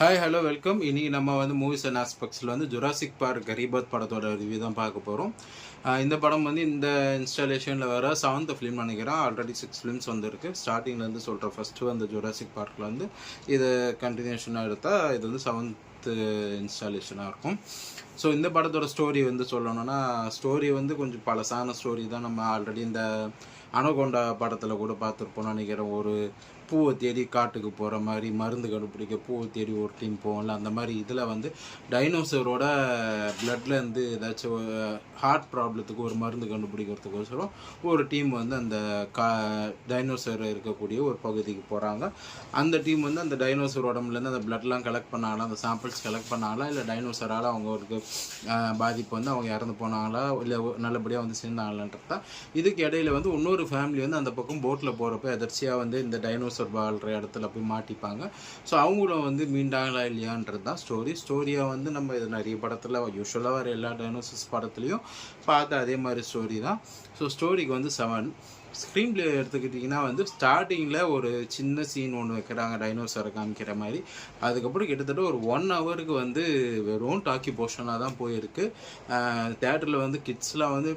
Hi hello welcome. இன்றைக்கி நம்ம வந்து மூவிஸ் அண்ட் ஆஸ்பெக்ட்ஸில் வந்து ஜுராசிக் பார்க் கரீபத் படத்தோட ரிவ்யூ தான் பார்க்க போகிறோம். இந்த படம் வந்து இந்த இன்ஸ்டாலேஷனில் வர 7th ஃபிலிம் நினைக்கிறேன். ஆல்ரெடி 6 ஃபிலிம்ஸ் வந்துருக்கு. ஸ்டார்டிங்லேருந்து சொல்கிறேன். ஃபஸ்ட்டு வந்து ஜுராசிக் பார்க்கில் வந்து இது கண்டினியூஷனாக எடுத்தால் இது வந்து 7th இன்ஸ்டாலேஷனாக இருக்கும். ஸோ இந்த படத்தோட ஸ்டோரி வந்து சொல்லணும்னா, ஸ்டோரி வந்து கொஞ்சம் பழசான ஸ்டோரி தான். நம்ம ஆல்ரெடி இந்த அனகோண்டா படத்தில் கூட பார்த்துருப்போம் நினைக்கிறேன். ஒரு பூவை தேடி காட்டுக்கு போகிற மாதிரி, மருந்து கண்டுபிடிக்க பூவை தேடி ஒரு டீம் போவோம்ல, அந்த மாதிரி இதில் வந்து டைனோசரோட பிளட்லேருந்து ஏதாச்சும் ஹார்ட் ப்ராப்ளத்துக்கு ஒரு மருந்து கண்டுபிடிக்கிறதுக்கோசரம் ஒரு டீம் வந்து அந்த டைனோசர் இருக்கக்கூடிய ஒரு பகுதிக்கு போகிறாங்க. அந்த டீம் வந்து அந்த டைனோசர் உடம்புலேருந்து அந்த பிளட்லாம் கலெக்ட் பண்ணாங்களா, அந்த சாம்பிள்ஸ் கலெக்ட் பண்ணாங்களா, இல்லை டைனோசரால் அவங்களுக்கு பாதிப்பு வந்து அவங்க இறந்து போனாங்களா, இல்லை நல்லபடியாக வந்து சேர்ந்தாங்களான்றதா. இதுக்கு இடையில வந்து இன்னொரு ஃபேமிலி வந்து அந்த பக்கம் போட்டில் போகிறப்ப எதர்ச்சியாக வந்து இந்த டைனோசர் வாழ்கிற இடத்துல போய் மாட்டிப்பாங்க. ஸோ அவங்களும் வந்து மீண்டாங்களா இல்லையான்றது தான் ஸ்டோரியாக வந்து நம்ம இது நிறைய படத்தில் யூஸ்வலாக வர எல்லா டைனோசர்ஸ் படத்துலையும் பார்த்து அதே மாதிரி ஸ்டோரி தான். ஸோ ஸ்டோரிக்கு வந்து 7. ஸ்க்ரீன் பிளே எடுத்துக்கிட்டிங்கன்னா வந்து ஸ்டார்டிங்கில் ஒரு சின்ன சீன் ஒன்று வைக்கிறாங்க, டைனோசரை காமிக்கிற மாதிரி. அதுக்கப்புறம் கிட்டத்தட்ட ஒரு 1 ஹவருக்கு வந்து வெறும் டாக்கி போர்ஷனாக தான் போயிருக்கு. தேட்டரில் வந்து கிட்ஸ்லாம் வந்து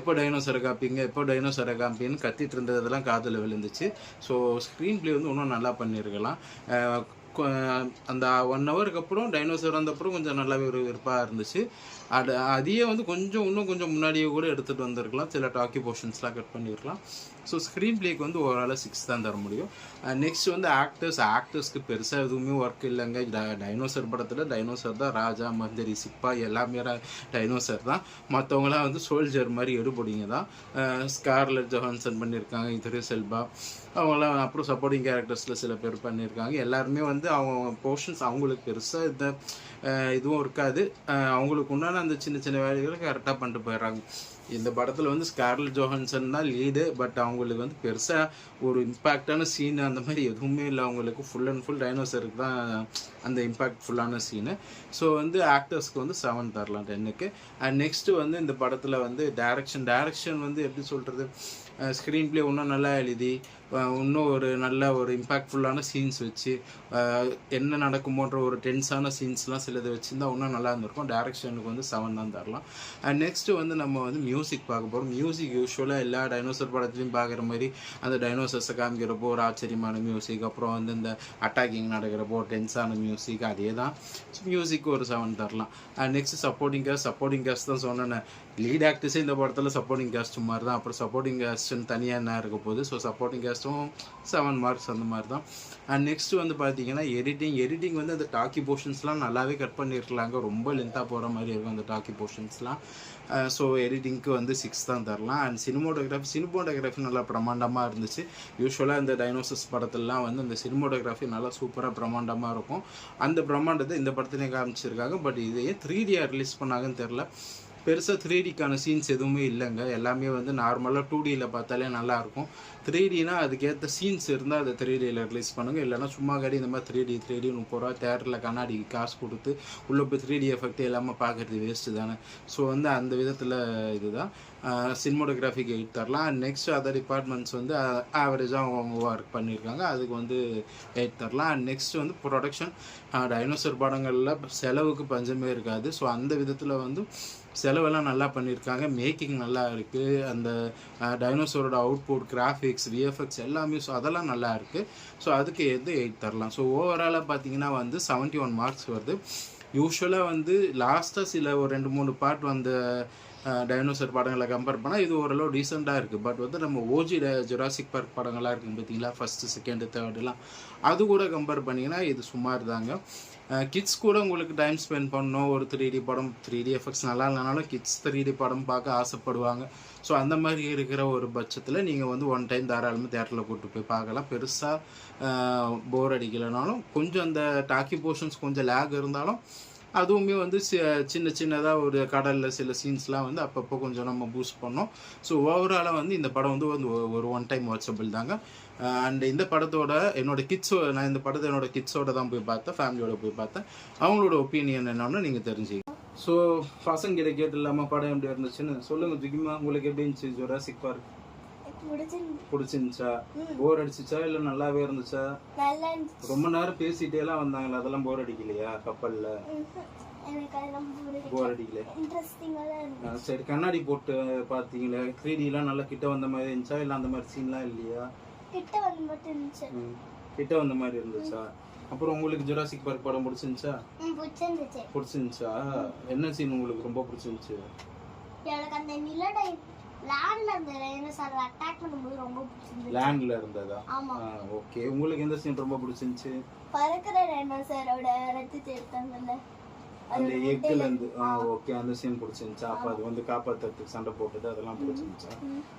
எப்போ டைனோசரை காமிப்பீங்கன்னு கத்திட்டு இருந்ததெல்லாம் காதில் விழுந்துச்சு. ஸோ ஸ்க்ரீன் பிளே வந்து இன்னும் நல்லா பண்ணியிருக்கலாம். அந்த 1 ஹவருக்கு அப்புறம் டைனோசர் வந்தப்புறம் கொஞ்சம் நல்லாவே ஒரு விருப்பாக இருந்துச்சு. அதையே வந்து இன்னும் கொஞ்சம் முன்னாடியே கூட எடுத்துகிட்டு வந்திருக்கலாம். சில டாக்கி போர்ஷன்ஸ்லாம் கட் பண்ணியிருக்கலாம். ஸோ ஸ்க்ரீன் பிளேக்கு வந்து ஓவராலாக 6 தான் தர முடியும். நெக்ஸ்ட் வந்து ஆக்டர்ஸ்க்கு பெருசாக எதுவுமே ஒர்க் இல்லைங்க. டைனோசர் படத்தில் டைனோசர் தான் ராஜா, மந்திரி, சிப்பாய் எல்லாமே டைனோசர் தான். மற்றவங்களாம் வந்து சோல்ஜர் மாதிரி எடுபடிங்க தான். ஸ்கார்லெட் ஜோஹான்சன் பண்ணியிருக்காங்க, இத்ரிஸ் எல்பா அவங்களாம். அப்புறம் சப்போர்ட்டிங் கேரக்டர்ஸில் சில பேர் பண்ணியிருக்காங்க. எல்லாருமே வந்து அவங்க போர்ஷன்ஸ் அவங்களுக்கு பெருசாக இதுவும் இருக்காது. அவங்களுக்கு உண்டான அந்த சின்ன சின்ன வேலைகளை கரெக்டாக பண்ணிட்டு போயிடுறாங்க. இந்த படத்தில் வந்து ஸ்கார்லெட் ஜோஹான்சன் தான் லீடு. பட் அவங்களுக்கு வந்து பெருசாக ஒரு இம்பேக்டான சீன் அந்த மாதிரி எதுவுமே இல்லை. அவங்களுக்கு ஃபுல் அண்ட் ஃபுல் டைனோசருக்கு தான் அந்த இம்பேக்ட்ஃபுல்லான சீனு. ஸோ வந்து ஆக்டர்ஸ்க்கு வந்து 7 தரலாம் 10க்கு. அண்ட் நெக்ஸ்ட்டு வந்து இந்த படத்தில் வந்து டைரக்ஷன் வந்து எப்படி சொல்கிறது, ஸ்க்ரீன் பிளே இன்னும் நல்லா எழுதி இன்னும் ஒரு நல்ல ஒரு இம்பேக்ட்ஃபுல்லான சீன்ஸ் வச்சு என்ன நடக்குமோன்ற ஒரு டென்ஸான சீன்ஸ்லாம் சிலது வச்சுருந்தா இன்னும் நல்லா இருந்திருக்கும். டைரக்ஷனுக்கு வந்து 7 தான் தரலாம். அண்ட் நெக்ஸ்ட்டு வந்து நம்ம வந்து மியூசிக் பார்க்க போகிறோம். மியூசிக் யூஸ்வலாக எல்லா டைனோசர் படத்துலையும் பார்க்குற மாதிரி அந்த டைனோசர்ஸை காமிக்கிறப்போ ஒரு ஆச்சரியமான மியூசிக், அப்புறம் வந்து இந்த அட்டாக்கிங் நடக்கிறப்போ டென்ஸான மியூசிக், அதே தான். மியூசிக் ஒரு 7 தரலாம். அண்ட் நெக்ஸ்ட் சப்போர்ட்டிங் கேஸ்ட் தான் சொன்னேன். லீட் ஆக்டர்ஸே இந்த படத்தில் சப்போர்ட்டிங் கேஸ்ட் மாதிரி தான். அப்புறம் சப்போர்ட்டிங் கேஸ்ட்னு தனியாக என்ன இருக்க போகுது. ஸோ சப்போர்ட்டிங் கேஸ்ட்டும் 7 மார்க்ஸ் அந்த மாதிரி தான். அண்ட் நெக்ஸ்ட்டு வந்து பார்த்தீங்கன்னா எடிட்டிங் வந்து அந்த டாக்கி போர்ஷன்ஸ்லாம் நல்லாவே கட் பண்ணியிருக்கலாங்க. ரொம்ப லென்த்தாக போகிற மாதிரி இருக்கும் அந்த டாக்கி போர்ஷன்ஸ்லாம். ஸோ எடிட்டிங்க்கு வந்து 6 தான் தரலாம். அண்ட் சினிமோட்டோகிராஃபி நல்லா பிரமாண்டமாக இருந்துச்சு. யூஸ்வலாக இந்த டைனோசர்ஸ் படத்துலலாம் வந்து அந்த சினிமோட்டோகிராஃபி நல்லா சூப்பராக பிரமாண்டமாக இருக்கும். அந்த பிரமாண்டத்தை இந்த படத்துலேயே காமிச்சிருக்காங்க. பட் இதையே 3Dயாக ரிலீஸ் பண்ணாங்கன்னு தெரில. பெருசாக 3Dக்கான சீன்ஸ் எதுவுமே இல்லைங்க. எல்லாமே வந்து நார்மலாக 2Dயில் பார்த்தாலே நல்லாயிருக்கும். 3Dனா அதுக்கேற்ற சீன்ஸ் இருந்தால் அதை 3Dயில் ரிலீஸ் பண்ணுங்கள். இல்லைனா சும்மா காடி இந்த மாதிரி 3D 30 ரூபா தேட்டரில் கண்ணாடிக்கு காசு கொடுத்து உள்ளே போய் 3D எஃபெக்ட் எல்லாமே பார்க்குறது வேஸ்ட்டு தானே. ஸோ வந்து அந்த விதத்தில் இதுதான். சினிமோட்டோகிராஃபிக்கு 8 தரலாம். அண்ட் நெக்ஸ்ட் அதர் டிபார்ட்மெண்ட்ஸ் வந்து ஆவரேஜாக அவங்க ஒர்க் பண்ணியிருக்காங்க. அதுக்கு வந்து 8 தரலாம். அண்ட் நெக்ஸ்ட் வந்து ப்ரொடக்ஷன். டைனோசர் படங்களில் செலவுக்கு பஞ்சமே இருக்காது. ஸோ அந்த விதத்தில் வந்து செலவெல்லாம் நல்லா பண்ணியிருக்காங்க. மேக்கிங் நல்லா இருக்குது. அந்த டைனோசரோட அவுட்புட், கிராஃபிக்ஸ், விஎஃப்எக்ஸ் எல்லாமே ஸோ அதெல்லாம் நல்லா இருக்குது. ஸோ அதுக்கு 8 தரலாம். ஸோ ஓவராலாக பார்த்தீங்கன்னா வந்து 71 மார்க்ஸ் வருது. யூஸ்வலாக வந்து லாஸ்ட்டாக சில ஒரு 2-3 பார்ட் வந்த டைனோசர் படங்களை கம்பேர் பண்ணால் இது ஓரளவு டீசெண்டாக இருக்குது. பட் வந்து நம்ம ஓஜி ஜுராசிக் பார்க் படங்களாக இருக்குது பார்த்தீங்களா, ஃபஸ்ட்டு, செகண்டு, தேர்டுலாம், அது கூட கம்பேர் பண்ணிங்கன்னா இது சுமார் தாங்க. கிட்ஸ் கூட உங்களுக்கு டைம் ஸ்பெண்ட் பண்ணணும். ஒரு 3D படம், 3D எஃபெக்ட்ஸ் நல்லா இல்லைனாலும் கிட்ஸ் 3D படம் பார்க்க ஆசைப்படுவாங்க. ஸோ அந்த மாதிரி இருக்கிற ஒரு பட்சத்தில் நீங்கள் வந்து 1 டைம் தாராளமாக தேட்டரில் கூப்பிட்டு போய் பார்க்கலாம். பெருசாக போர் அடிக்கலைனாலும் கொஞ்சம் அந்த டாக்கி போர்ஷன்ஸ் கொஞ்சம் லேக் இருந்தாலும் அதுவுமே வந்து சின்னதாக ஒரு கடலில் சில சீன்ஸ்லாம் வந்து அப்பப்போ கொஞ்சம் நம்ம பூஸ்ட் பண்ணோம். ஸோ ஓவராலாக வந்து இந்த படம் வந்து ஒரு 1 டைம் வாட்சபிள் தாங்க. அண்ட் இந்த படத்தோட நான் இந்த படத்தை என்னோட கிட்ஸோட தான் போய் பார்த்தேன், ஃபேமிலியோட போய் பார்த்தேன். அவங்களோட ஒப்பீனியன் என்னன்னு நீங்கள் தெரிஞ்சுக்கலாம். ஸோ பசங்கிட்ட கேட்டு இல்லாமல் படம் எப்படி இருந்துச்சுன்னு சொல்லுங்கள் ஜிகிமா, உங்களுக்கு எப்படி இருந்துச்சு ஜுராசிக் பார்க்? பிடிச்சிருந்துச்சா? போர் அடிச்சுச்சா இல்லை நல்லாவே இருந்துச்சா? ரொம்ப நேரம் பேசிட்டேலாம் வந்தாங்களா, அதெல்லாம் போர் அடிக்கலையா கப்பலில்? போர் அடிக்கல. சரி, கண்ணாடி போட்டு பார்த்தீங்களா? 3Dலாம் நல்லா கிட்ட வந்த மாதிரி இருந்துச்சா இல்லை அந்த மாதிரி சீன்லாம் இல்லையா? கிட்ட வந்த மாதிரி இருந்துச்சா? அப்புறம் உங்களுக்கு ஜுராசிக் பார்க் படம் பிடிச்சிருந்துச்சா? பிடிச்சிருந்துச்சா? என்ன சீன் உங்களுக்கு ரொம்ப பிடிச்சிருந்துச்சு? எனக்கு அந்த நிலடை லேண்ட்ல இருந்த டைனோசர் அட்டாக் பண்ணும்போது ரொம்ப பிடிச்சிருந்துச்சு. லேண்ட்ல இருந்ததா? ஓகே. உங்களுக்கு எந்த சீன் ரொம்ப பிடிச்சிருந்துச்சு? பறக்கிற டைனோசரோட ரத்தத்தை எடுத்தாங்கல்ல, அந்த எக்ல இருந்து. ஓகே, அந்த சீன் பிடிச்சிருந்துச்சா? அப்ப அது வந்து காப்பாத்துறதுக்கு சண்டை போட்டது அதெல்லாம் பிடிச்சிருந்துச்சா?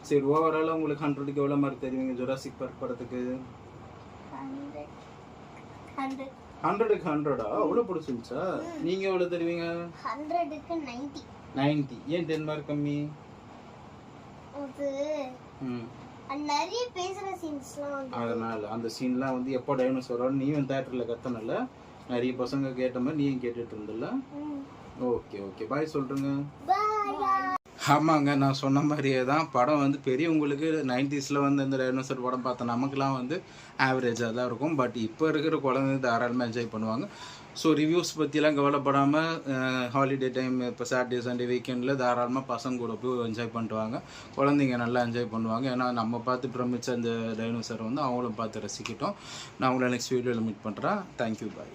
சரி, ஓவராலா உங்களுக்கு 100க்கு எவ்வளவு மார்க் தருவீங்க ஜுராசிக் பார்க் படத்துக்கு? 100க்கு 100ஆ? அவ்வளவு பிடிச்சிருந்துச்சா? நீங்க எவ்வளவு தருவீங்க? 100க்கு 90. 90. ஏன் 10 மார்க் கம்மி? அது நிறைய பேசுற சீன்ஸ்லாம், அதனால அந்த சீன்லாம் வந்து எப்போ டைனோசரோட நீயும் தியேட்டர்ல கத்தனல, நிறைய பசங்க கேட்ட மாதிரி நீயும் கேட்டுட்டு இருந்தல. ஓகே ஓகே, பாய் சொல்றேங்க. ஆமாங்க, நான் சொன்ன மாதிரியே தான். படம் வந்து பெரியவங்களுக்கு 90ஸ்ல வந்து இந்த டைனோசர் படம் பார்த்த நமக்குலாம் வந்து ஆவரேஜாக தான் இருக்கும். பட் இப்போ இருக்கிற குழந்தைங்க தாராளமாக என்ஜாய் பண்ணுவாங்க. ஸோ ரிவ்யூஸ் பற்றிலாம் கவலைப்படாமல் ஹாலிடே டைம் இப்போ சாட்டர்டே சண்டே வீக்கெண்டில் தாராளமாக பசங்க கூட போய் என்ஜாய் பண்ணிட்டு குழந்தைங்க நல்லா என்ஜாய் பண்ணுவாங்க. ஏன்னா நம்ம பார்த்து பிரமிச்ச அந்த டைனோசரை வந்து அவங்களும் பார்த்து ரசிக்கிட்டோம். நான் உங்களை நெக்ஸ்ட் வீடியோவில் மீட் பண்ணுறேன். தேங்க்யூ, பாய்.